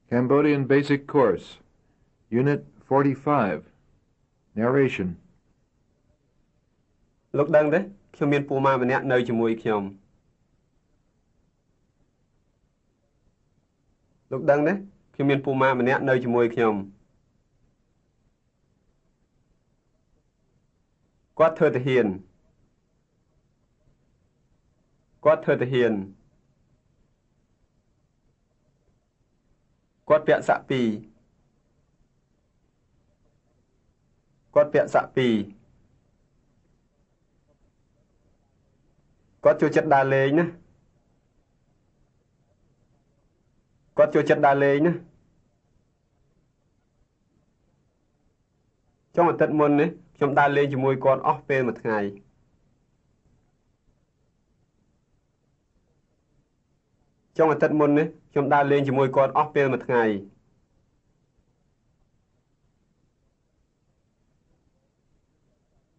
Cambodian Basic Course, Unit 45, Narration. លោកដឹងទេខ្ញុំមានពូម៉ាម្នាក់នៅជាមួយខ្ញុំលោកដឹងទេខ្ញុំមានពូម៉ាម្នាក់នៅជាមួយខ្ញុំគាត់ធ្វើទាហានគាត់ធ្វើទាហានគាត់ពាក់សាក់ពីរគាត់ពាក់សាក់ពីរគាត់ចូលចិត្តដើរលេងណាគាត់ចូលចិត្តដើរលេងណាចុងអាទិត្យមុននេះខ្ញុំដើរលេងជាមួយគាត់អស់ពេលមួយថ្ងៃចុងអាទិត្យមុននេះខ្ញុំដើរលេងជាមួយគាត់អស់ពេលមួយថ្ងៃ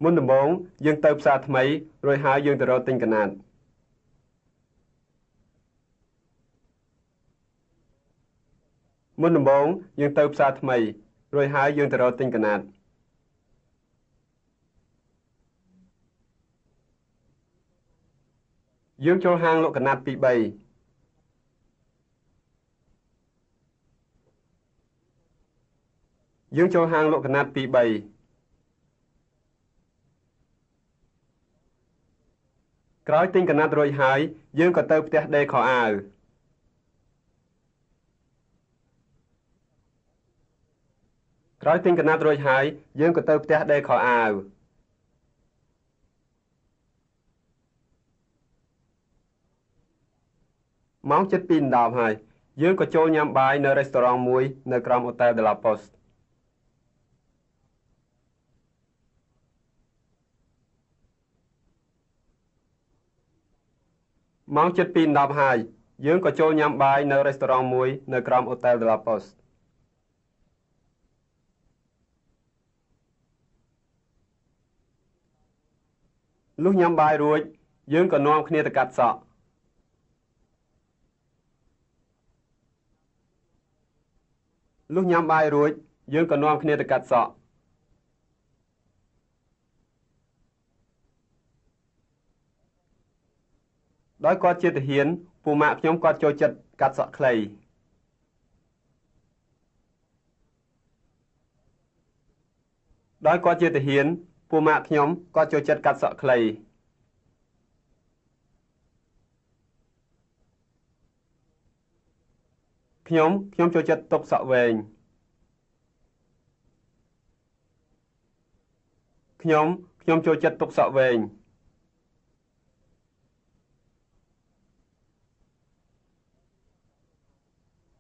មុនដំបូងយើងទៅផ្សារថ្មីរួចហើយយើងទៅរកទិញកណាត់មុនដំបូងយើងទៅផ្សារថ្មីរួចហើយយើងទៅរកទិញកណាត់យើងចូលហាងលក់កណាត់ទី3យើងចូលហាងលក់កណាត់ទី3ក្រោយទិញកណាត់រួចហើយយើងក៏ទៅផ្ទះដេរខោអាវក្រោយទិញកណាត់រួចហើយយើងក៏ទៅផ្ទះដេរខោអាវម៉ោងជិត2:10ហើយយើងក៏ចូលញ៉ាំបាយនៅរេស្តូរ៉ង់មួយនៅក្រោមហូតែល De La Poste ម៉ោងជិត2:10ហើយយើងក៏ចូលញ៉ាំបាយនៅរេស្តូរ៉ង់មួយនៅក្រោមហូតែល De La Poste លុះញ៉ាំបាយរួចយើងក៏នាំគ្នាទៅកាត់សក់លុះញ៉ាំបាយរួចយើងក៏នាំគ្នាទៅកាត់សក់ដោយគាត់ជាទាហានពូម៉ាក់ខ្ញុំគាត់ចូលចិត្តកាត់សក់ខ្លីដោយគាត់ជាទាហានពូម៉ាក់ខ្ញុំគាត់ចូលចិត្តកាត់សក់ខ្លីខ្ញុំចូលចិត្តទុកសក់វែងខ្ញុំចូលចិត្តទុកសក់វែង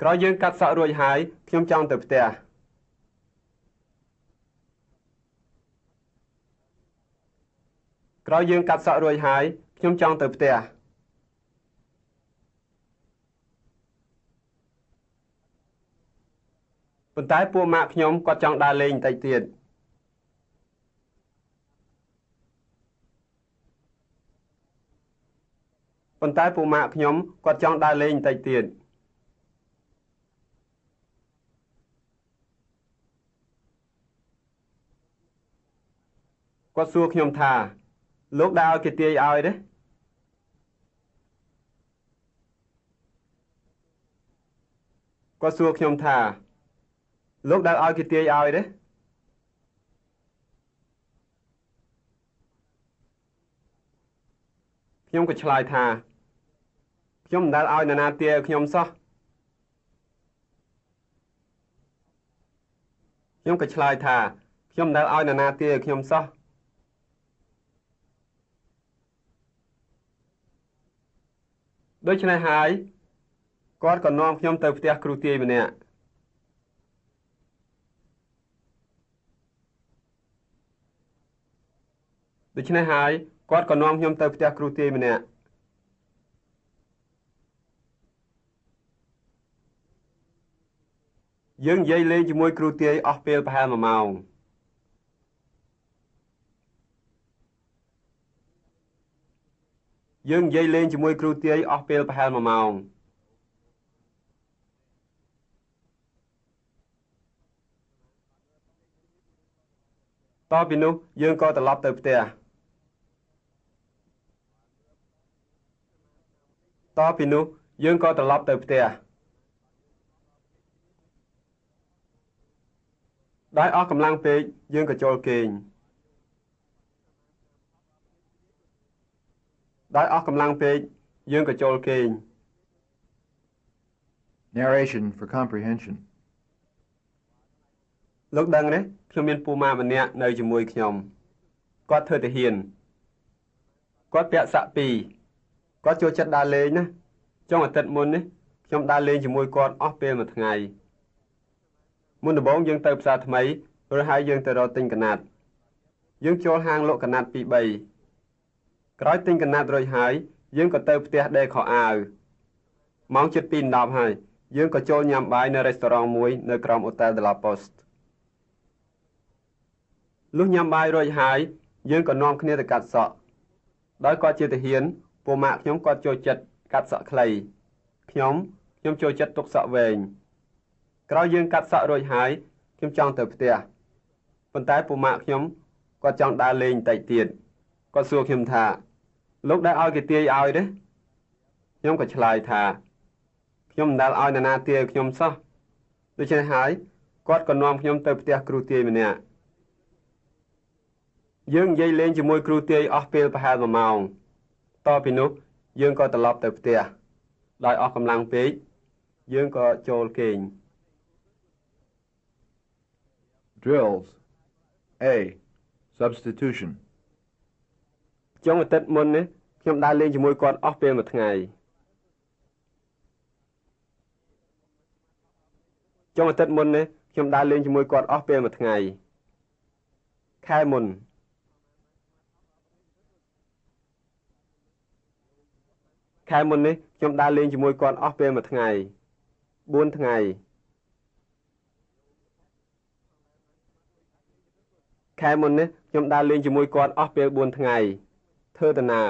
ក្រោយយើងកាត់សក់រួចហើយខ្ញុំចង់ទៅផ្ទះក្រោយយើងកាត់សក់រួចហើយខ្ញុំចង់ទៅផ្ទះប៉ុន្តែពួកម៉ាក់ខ្ញុំគាត់ចង់ដើរលេងបន្តិចទៀតគាត់សួរខ្ញុំថាលោកដើរឲ្យគេទាយឲ្យទេគាត់សួរខ្ញុំថាលោកដើរឲ្យគេទាយឲ្យទេខ្ញុំក៏ឆ្លើយថាខ្ញុំមិនដែលឲ្យនរណាទាយឲ្យខ្ញុំសោះខ្ញុំក៏ឆ្លើយថាខ្ញុំមិនដែលឲ្យនរណាទាយឲ្យខ្ញុំសោះដូច្នេះហើយគាត់ក៏នាំខ្ញុំទៅផ្ទះគ្រូទាយម្នាក់យើងនិយាយលេងជាមួយគ្រូទាយអស់ពេលប្រហែល1ម៉ោង តពីនោះយើងក៏ត្រឡប់ទៅផ្ទះដោយអស់កម្លាំងពេកយើងក៏ចូលគេង Narration for comprehension. លោកដឹងទេខ្ញុំមានពូម៉ាម្នាក់នៅជាមួយខ្ញុំគាត់ធ្វើទាហានគាត់ពាក់សាក់ពីរគាត់ចូលចិត្តដើរលេងណាចុងអាទិត្យមុននេះខ្ញុំដើរលេងជាមួយគាត់អស់ពេលមួយថ្ងៃមុនដំបូងយើងទៅផ្សារថ្មីរួចហើយយើងទៅរកទិញកណាត់យើងចូលហាងលក់កណាត់2-3ក្រោយទិញកណាត់រួចហើយយើងក៏ទៅផ្ទះដេកខោអាវម៉ោងជិត 2:10 ហើយយើងក៏ចូលញ៉ាំបាយនៅរេស្តូរ៉ង់មួយនៅក្រោម Hotel de la Poste លុះញ៉ាំបាយរួចហើយយើងក៏នាំគ្នាទៅកាត់សក់ដោយគាត់ជាទាហានពូម៉ាក់ខ្ញុំគាត់ចូលចិត្តកាត់សក់ខ្លីខ្ញុំចូលចិត្តទុកសក់វែងក្រោយយើងកាត់សក់រួចហើយខ្ញុំចង់ទៅផ្ទះប៉ុន្តែពូម៉ាក់ខ្ញុំគាត់ចង់ដើរលេងបន្តិចទៀតគាត់សួរខ្ញុំថាលោកដែលឲ្យគេទាយឲ្យទេខ្ញុំក៏ឆ្លើយថាខ្ញុំមិនដែលឲ្យនរណាទាយខ្ញុំសោះដូច្នេះហើយគាត់ក៏នាំខ្ញុំទៅផ្ទះគ្រូទាយម្នាក់យើងនិយាយលេងជាមួយគ្រូទាយអស់ពេលប្រហែល1ម៉ោងតពីនោះយើងក៏ត្រឡប់ទៅផ្ទះដោយអស់កម្លាំងពេកយើងក៏ចូលគេង Drills. A. Substitution. ចុងអាទិត្យមុននេះខ្ញុំដើរលេងជាមួយគាត់អស់ពេលមួយថ្ងៃខែមុននេះខ្ញុំដើរលេងជាមួយគាត់អស់ពេលមួយថ្ងៃ4ថ្ងៃខែមុននេះខ្ញុំដើរលេងជាមួយគាត់អស់ពេល4ថ្ងៃធ្វើដំណើរ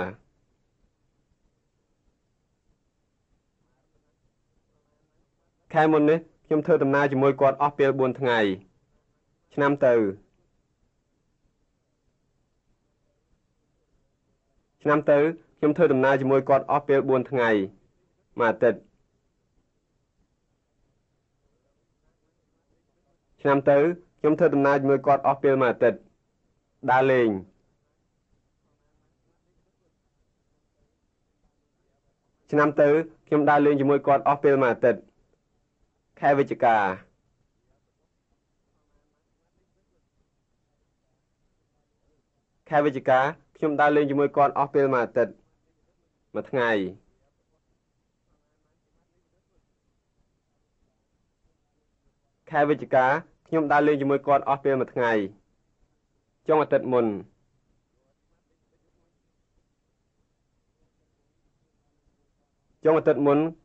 ខែមុននេះខ្ញុំធ្វើដំណើរជាមួយគាត់អស់ពេល4ថ្ងៃឆ្នាំទៅខ្ញុំធ្វើដំណើរជាមួយគាត់អស់ពេល4ថ្ងៃមួយអាទិត្យឆ្នាំទៅខ្ញុំធ្វើដំណើរជាមួយគាត់អស់ពេលមួយអាទិត្យដើរលេងឆ្នាំទៅខ្ញុំដើរលេងជាមួយគាត់អស់ពេលមួយអាទិត្យខែវិច្ឆិកាខ្ញុំដើរលេងជាមួយគាត់អស់ពេលមួយអាទិត្យមួយថ្ងៃខែវិច្ឆិកាខ្ញុំដើរលេងជាមួយគាត់អស់ពេលមួយថ្ងៃចុងអាទិត្យមុន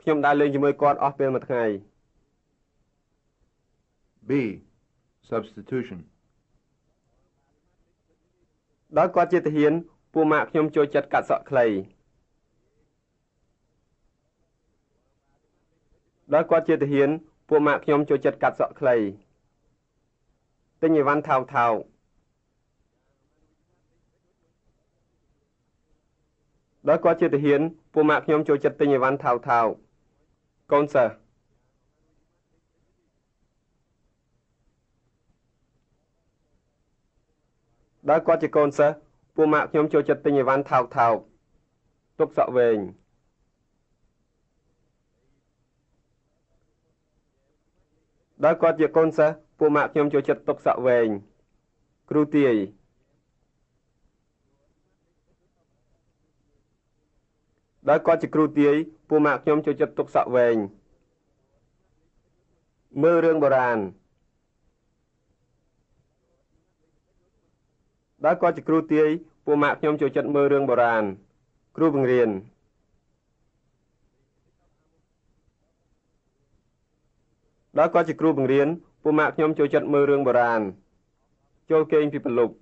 ខ្ញុំដើរលេងជាមួយគាត់អស់ពេលមួយថ្ងៃ B. Substitution. ដោយគាត់ជាទាហានពូម៉ាក់ខ្ញុំចូលចិត្តកាត់សក់ខ្លីទិញអីវ៉ាន់ថោកដោយគាត់ជាទាហានពូម៉ាក់ខ្ញុំចូលចិត្តទិញអីវ៉ាន់ថោកកូនសិស្សដោយគាត់ជាកូនសិស្សពូម៉ាក់ខ្ញុំចូលចិត្តទិញអីវ៉ាន់ថោកទុកសក់វែងដោយគាត់ជាកូនសិស្សពូម៉ាក់ខ្ញុំចូលចិត្តទុកសក់វែងគ្រូទាយដោយគាត់ជាគ្រូទាយពូម៉ាក់ខ្ញុំចូលចិត្តទុកសក់វែងមើលរឿងបុរាណដោយគាត់ជាគ្រូទាយពូម៉ាក់ខ្ញុំចូលចិត្តមើលរឿងបុរាណគ្រូបង្រៀនដោយគាត់ជាគ្រូបង្រៀនពូម៉ាក់ខ្ញុំចូលចិត្តមើលរឿងបុរាណចូលគេងពីព្រលប់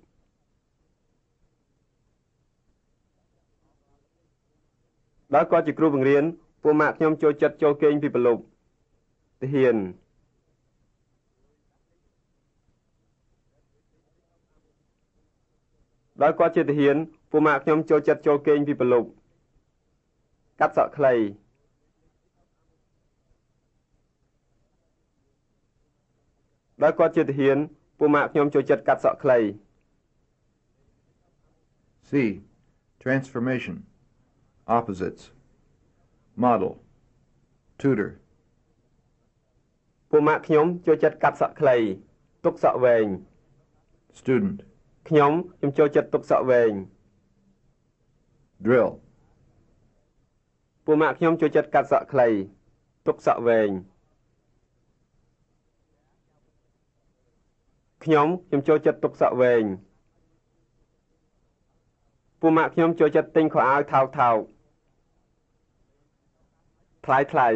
ដោយគាត់ជាគ្រូបង្រៀនពូម៉ាក់ខ្ញុំចូលចិត្តចូលគេងពីព្រលប់ទាហាន ដោយគាត់ជាទាហានពូម៉ាក់ខ្ញុំចូលចិត្តចូលគេងពីប្រឡប់កាត់សក់ខ្លីដោយគាត់ជាទាហានពូម៉ាក់ខ្ញុំចូលចិត្តកាត់សក់ខ្លី C. Transformation. Opposites. Model. Tutor. ពូម៉ាក់ខ្ញុំចូលចិត្តកាត់សក់ខ្លីទុកសក់វែង Student. ខ្ញុំចូលចិត្តទុកសក់វែង Drill. ពូម៉ាក់ខ្ញុំចូលចិត្តកាត់សក់ខ្លីទុកសក់វែងខ្ញុំចូលចិត្តទុកសក់វែងពូម៉ាក់ខ្ញុំចូលចិត្តទិញខោអាវថោកៗថ្លៃ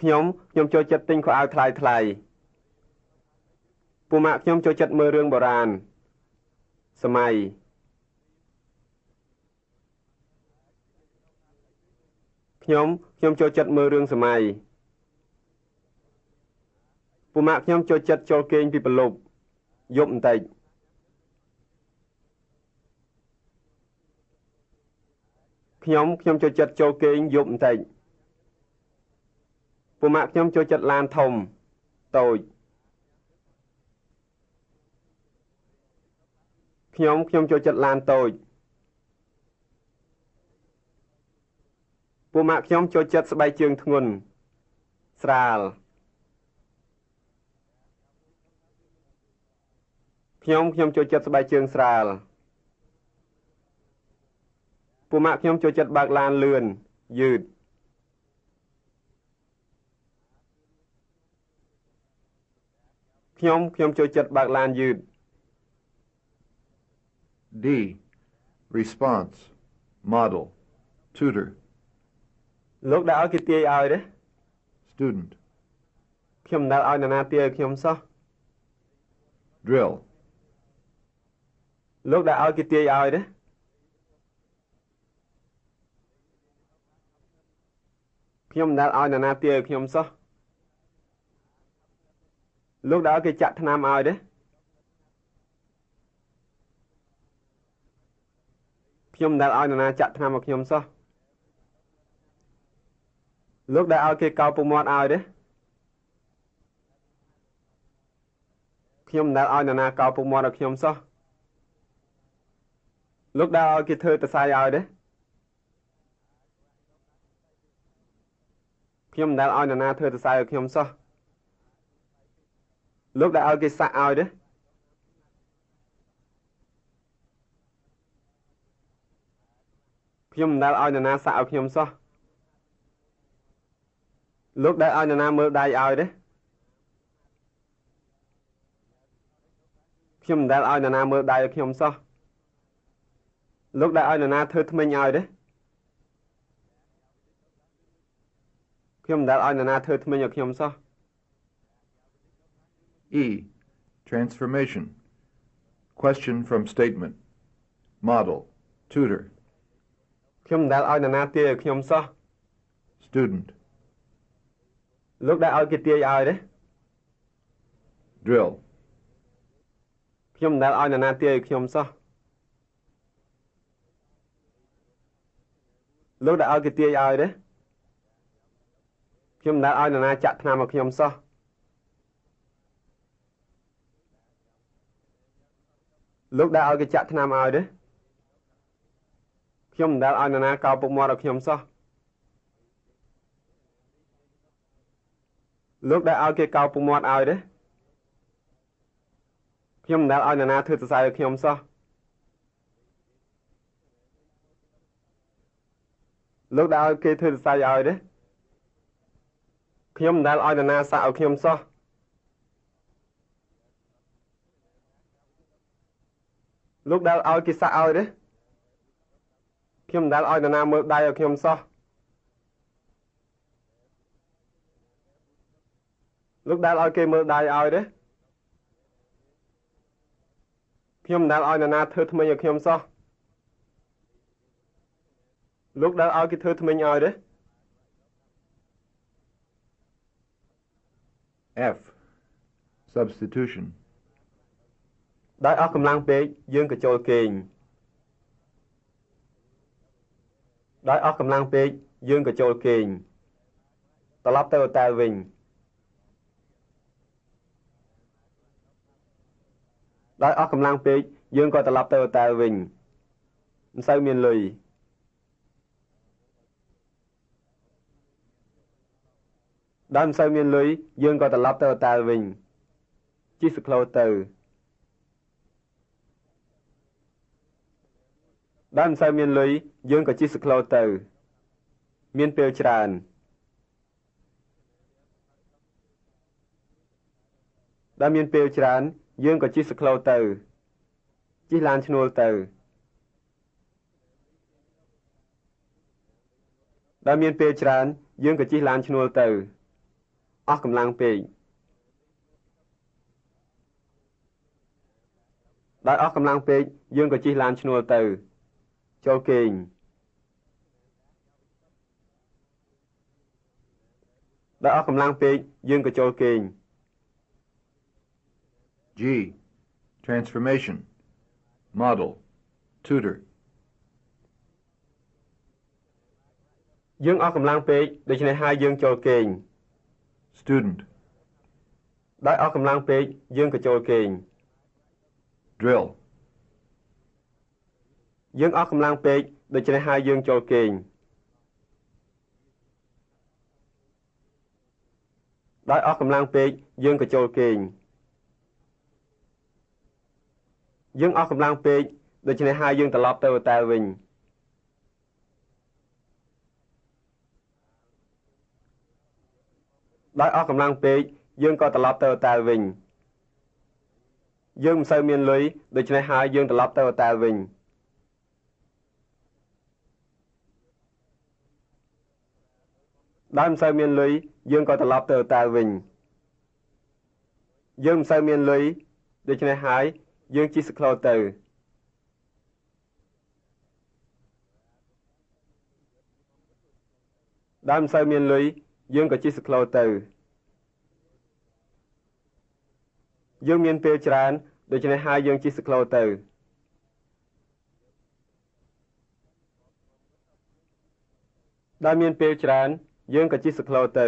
ខ្ញុំចូលចិត្តទិញខោអាវថ្លៃពូម៉ាក់ខ្ញុំចូលចិត្តមើលរឿងបុរាណសម័យខ្ញុំចូលចិត្តមើលរឿងសម័យពូម៉ាក់ខ្ញុំចូលចិត្តចូលគេងពីប្រឡប់យប់បន្តិចខ្ញុំចូលចិត្តចូលគេងយប់បន្តិចពូម៉ាក់ខ្ញុំចូលចិត្តឡានធំតូចខ្ញុំចូលចិត្តឡានតូចពូម៉ាក់ខ្ញុំចូលចិត្តស្បែកជើងធ្ងន់ស្រាលខ្ញុំចូលចិត្តស្បែកជើងស្រាលពូម៉ាក់ខ្ញុំចូលចិត្តបើកឡានលឿនយឺតខ្ញុំចូលចិត្តបើកឡានយឺត D. Response. Model. Tutor. លោកដែលឲ្យគេទាយឲ្យទេ Student. ខ្ញុំមិនដែលឲ្យនរណាទាយឲ្យខ្ញុំសោះ Drill. លោកដែលឲ្យគេទាយឲ្យទេខ្ញុំមិនដែលឲ្យនរណាទាយឲ្យខ្ញុំសោះលោកដែលឲ្យគេចាក់ថ្នាំឲ្យទេខ្ញុំមិនដែលឲ្យនរណាចាក់ថ្នាំឲ្យខ្ញុំសោះលោកដែលឲ្យគេកោរពុកមាត់ឲ្យទេខ្ញុំមិនដែលឲ្យនរណាកោរពុកមាត់ឲ្យខ្ញុំសោះលោកដែលឲ្យគេធ្វើតសៃឲ្យទេខ្ញុំមិនដែលឲ្យនរណាធ្វើតសៃឲ្យខ្ញុំសោះលោកដែលឲ្យគេសាក់ឲ្យទេខ្ញុំមិនដែលឲ្យនរណាសាក់ឲ្យខ្ញុំសោះលោកដែលឲ្យនរណាមើលដៃឲ្យទេខ្ញុំមិនដែលឲ្យនរណាមើលដៃឲ្យខ្ញុំសោះលោកដែលឲ្យនរណាធ្វើធ្មេញឲ្យទេខ្ញុំមិនដែលឲ្យនរណាធ្វើធ្មេញឲ្យខ្ញុំសោះ E. Transformation. Question from statement. Model. Tutor. ខ្ញុំមិនដែលឲ្យនរណាទាយឲ្យខ្ញុំសោះ Student. លោកដែលឲ្យគេទាយឲ្យទេ Drill. ខ្ញុំមិនដែលឲ្យនរណាទាយឲ្យខ្ញុំសោះលោកដែលឲ្យគេទាយឲ្យទេខ្ញុំមិនដែលឲ្យនរណាចាក់ថ្នាំឲ្យខ្ញុំសោះលោកដែលឲ្យគេចាក់ថ្នាំឲ្យទេខ្ញុំមិនដែលឲ្យនរណាកោរពុកមាត់ឲ្យខ្ញុំសោះលោកដែលឲ្យគេកោរពុកមាត់ឲ្យទេខ្ញុំមិនដែលឲ្យនរណាធ្វើសរសៃឲ្យខ្ញុំសោះលោកដែលឲ្យគេធ្វើសរសៃឲ្យទេខ្ញុំមិនដែលឲ្យនរណាសាក់ឲ្យខ្ញុំសោះលោកដែលឲ្យគេសាក់ឲ្យទេខ្ញុំមិនដែលឲ្យនរណាមើលដៃឲ្យខ្ញុំសោះលោកដែលឲ្យគេមើលដៃឲ្យទេខ្ញុំមិនដែលឲ្យនរណាធ្វើធ្មេញឲ្យខ្ញុំសោះលោកដែលឲ្យគេធ្វើធ្មេញឲ្យទេ F. Substitution. ដោយអស់កម្លាំងពេកយើងក៏ចូលគេងដោយអស់កម្លាំងពេកយើងក៏ចូលគេងត្រឡប់ទៅហូតែលវិញដោយអស់កម្លាំងពេកយើងក៏ត្រឡប់ទៅហូតែលវិញមិនសូវមានលុយដោយមិនសូវមានលុយយើងក៏ត្រឡប់ទៅហូតែលវិញជិះសក្លូទៅដោយមិនសូវមានលុយយើងក៏ជិះសក្លូទៅមានពេលច្រើនដោយមានពេលច្រើនយើងក៏ជិះសក្លូទៅជិះឡានឈ្នួលទៅដោយមានពេលច្រើនយើងក៏ជិះឡានឈ្នួលទៅអស់កម្លាំងពេកដោយអស់កម្លាំងពេកយើងក៏ជិះឡានឈ្នួលទៅចូលគេងដោយអស់កម្លាំងពេកយើងក៏ចូលគេង G. Transformation. Model. Tutor. យើងអស់កម្លាំងពេកដូច្នេះហើយយើងចូលគេង Student. ដោយអស់កម្លាំងពេកយើងក៏ចូលគេង Drill. យើងអស់កម្លាំងពេកដូច្នេះហើយយើងចូលគេងដោយអស់កម្លាំងពេកយើងក៏ចូលគេងយើងអស់កម្លាំងពេកដូច្នេះហើយយើងត្រឡប់ទៅហូតែលវិញដោយអស់កម្លាំងពេកយើងក៏ត្រឡប់ទៅហូតែលវិញយើងមិនសូវមានលុយដូច្នេះហើយយើងត្រឡប់ទៅហូតែលវិញដោយមិនសូវមានលុយយើងក៏ត្រឡប់ទៅហូតែលវិញយើងមិនសូវមានលុយដូច្នេះហើយយើងជិះសក្លូទៅដោយមិនសូវមានលុយយើងក៏ជិះសក្លូទៅយើងមានពេលច្រើនដូច្នេះហើយយើងជិះសក្លូទៅដោយមានពេលច្រើនយើងក៏ជិះសក្លូទៅ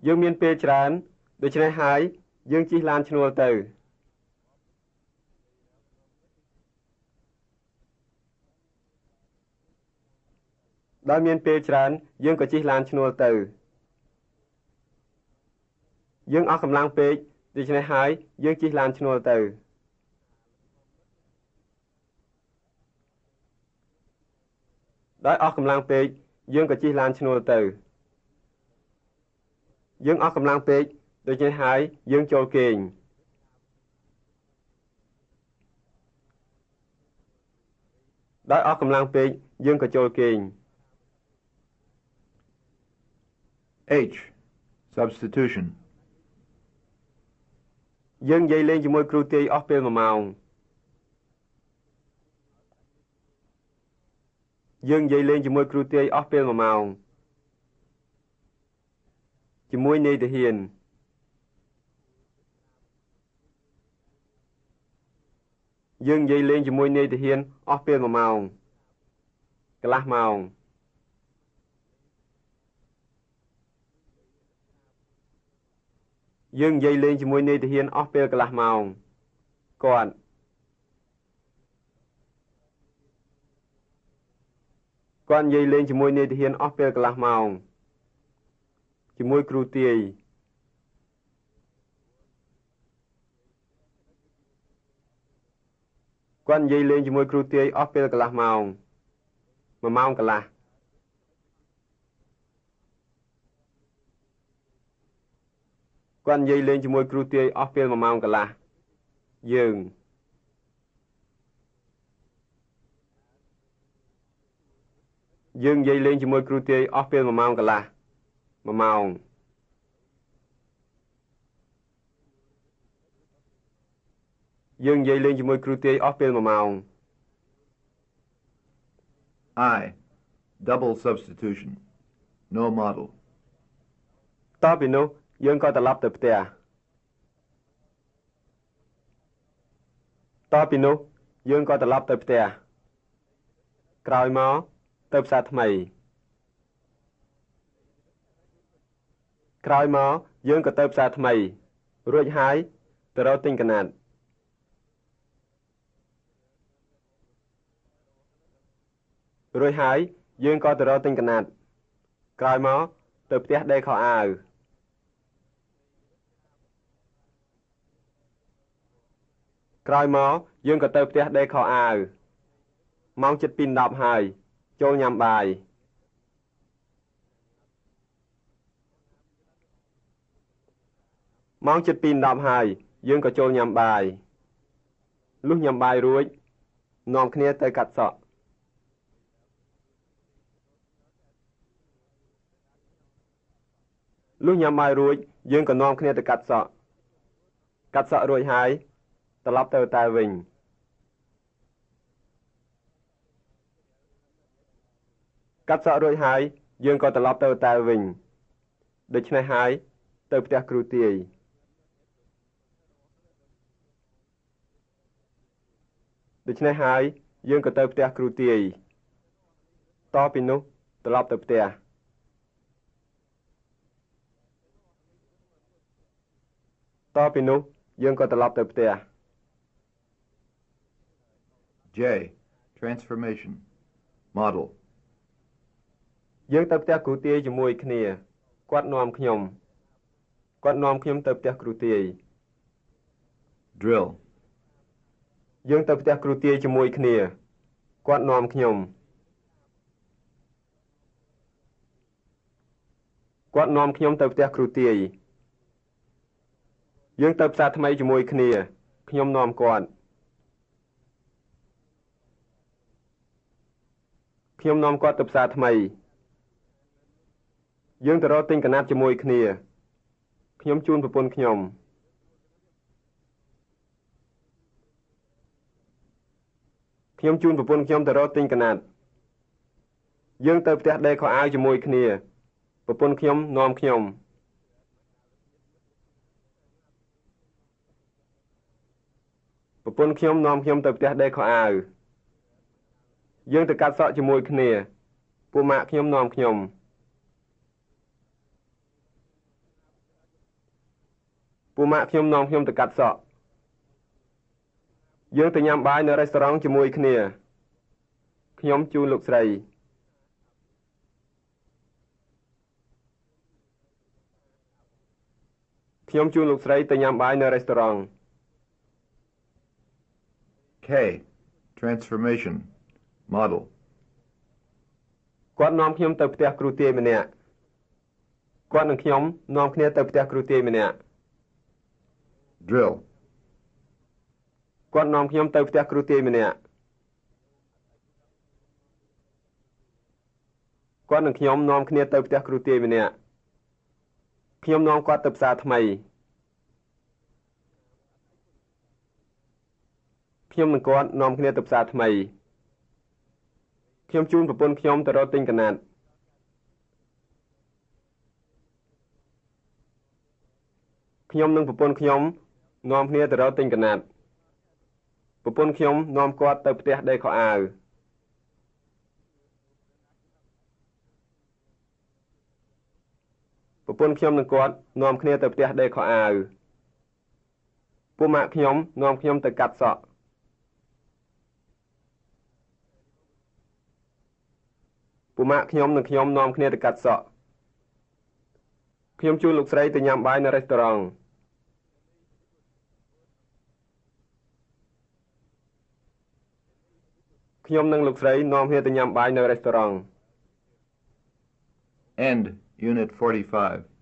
យើងមានពេលច្រើនដូច្នេះហើយយើងជិះឡានឈ្នួលទៅដោយមានពេលច្រើនយើងក៏ជិះឡានឈ្នួលទៅយើងអស់កម្លាំងពេកដូច្នេះហើយយើងជិះឡានឈ្នួលទៅដោយអស់កម្លាំងពេកយើងក៏ជិះឡានឈ្នួលទៅយើងអស់កម្លាំងពេកដូច្នេះហើយយើងចូលគេងដោយអស់កម្លាំងពេកយើងក៏ចូលគេង H. Substitution. យើងនិយាយលេងជាមួយគ្រូទាយអស់ពេល1ម៉ោងយើងនិយាយលេងជាមួយគ្រូទាយអស់ពេល1ម៉ោងជាមួយនាយទាហានយើងនិយាយលេងជាមួយនាយទាហានអស់ពេល1ម៉ោងកន្លះម៉ោងយើងនិយាយលេងជាមួយនាយទាហានអស់ពេលកន្លះម៉ោងគាត់និយាយលេងជាមួយនាយទាហានអស់ពេលកន្លះម៉ោងជាមួយគ្រូទាយគាត់និយាយលេងជាមួយគ្រូទាយអស់ពេលកន្លះម៉ោង1ម៉ោងកន្លះគាត់និយាយលេងជាមួយគ្រូទាយអស់ពេល1ម៉ោងកន្លះយើងនិយាយលេងជាមួយគ្រូទាយអស់ពេល1ម៉ោងកន្លះ1ម៉ោងយើងនិយាយលេងជាមួយគ្រូទាយអស់ពេល1ម៉ោង I. Double substitution. No model. តទៅពីនោះយើងក៏ត្រឡប់ទៅផ្ទះ តពីនោះយើងក៏ត្រឡប់ទៅផ្ទះក្រោយមកទៅផ្សារថ្មីក្រោយមកយើងក៏ទៅផ្សារថ្មីរួចហើយទៅរកទិញកណាត់រួចហើយយើងក៏ទៅរកទិញកណាត់ក្រោយមកទៅផ្ទះដេកខោអាវក្រោយមកយើងក៏ទៅផ្ទះដេកខោអាវម៉ោងជិត 2:10 ហើយចូលញ៉ាំបាយម៉ោងជិត 2:10 ហើយយើងក៏ចូលញ៉ាំបាយលុះញ៉ាំបាយរួចនាំគ្នាទៅកាត់សក់លុះញ៉ាំបាយរួចយើងក៏នាំគ្នាទៅកាត់សក់រួចហើយត្រឡប់ទៅតែវិញកាត់សក់រួចហើយយើងក៏ត្រឡប់ទៅតែវិញដូច្នេះហើយទៅផ្ទះគ្រូទាយដូច្នេះហើយយើងក៏ទៅផ្ទះគ្រូទាយតពីនោះត្រឡប់ទៅផ្ទះតពីនោះយើងក៏ត្រឡប់ទៅផ្ទះ J. Transformation. Model. យើងទៅផ្ទះគ្រូទាយជាមួយគ្នាគាត់នាំខ្ញុំទៅផ្ទះគ្រូទាយ Drill. យើងទៅផ្ទះគ្រូទាយជាមួយគ្នាគាត់នាំខ្ញុំទៅផ្ទះគ្រូទាយយើងទៅផ្សារថ្មីជាមួយគ្នាខ្ញុំនាំគាត់ទៅផ្សារថ្មីយើងទៅរកទិញកណាត់ជាមួយគ្នាខ្ញុំជូនប្រពន្ធខ្ញុំទៅរកទិញកណាត់យើងទៅផ្ទះដេកខោអាវជាមួយគ្នាប្រពន្ធខ្ញុំនាំខ្ញុំទៅផ្ទះដេកខោអាវយើងទៅកាត់សក់ជាមួយគ្នាពួកម៉ាក់ខ្ញុំនាំខ្ញុំទៅកាត់សក់យើងទៅញ៉ាំបាយនៅរេស្តូរ៉ង់ជាមួយគ្នាខ្ញុំជូនលោកស្រីទៅញ៉ាំបាយនៅរេស្តូរ៉ង់ K. Transformation. Model. គាត់នាំខ្ញុំទៅផ្ទះគ្រូទាយម្នាក់គាត់និងខ្ញុំនាំគ្នាទៅផ្ទះគ្រូទាយម្នាក់ Drill. គាត់នាំខ្ញុំទៅផ្ទះគ្រូទាយម្នាក់គាត់និងខ្ញុំនាំគ្នាទៅផ្ទះគ្រូទាយម្នាក់ខ្ញុំនាំគាត់ទៅផ្សារថ្មីខ្ញុំនិងគាត់នាំគ្នាទៅផ្សារថ្មីខ្ញុំជូនប្រពន្ធខ្ញុំទៅរកទិញកណាត់ខ្ញុំនិងប្រពន្ធខ្ញុំនាំគ្នាទៅរកទិញកណាត់ប្រពន្ធខ្ញុំនាំគាត់ទៅផ្ទះដេកខោអាវប្រពន្ធខ្ញុំនិងគាត់នាំគ្នាទៅផ្ទះដេកខោអាវពួកម៉ាក់ខ្ញុំនាំខ្ញុំទៅកាត់សក់ពួកម៉ាក់ខ្ញុំនិងខ្ញុំនាំគ្នាទៅកាត់សក់ខ្ញុំជួលលោកស្រីទៅញ៉ាំបាយនៅរេស្តូរ៉ង់ខ្ញុំនិងលោកស្រីនាំគ្នាទៅញ៉ាំបាយនៅរេស្តូរ៉ង់ End Unit 45.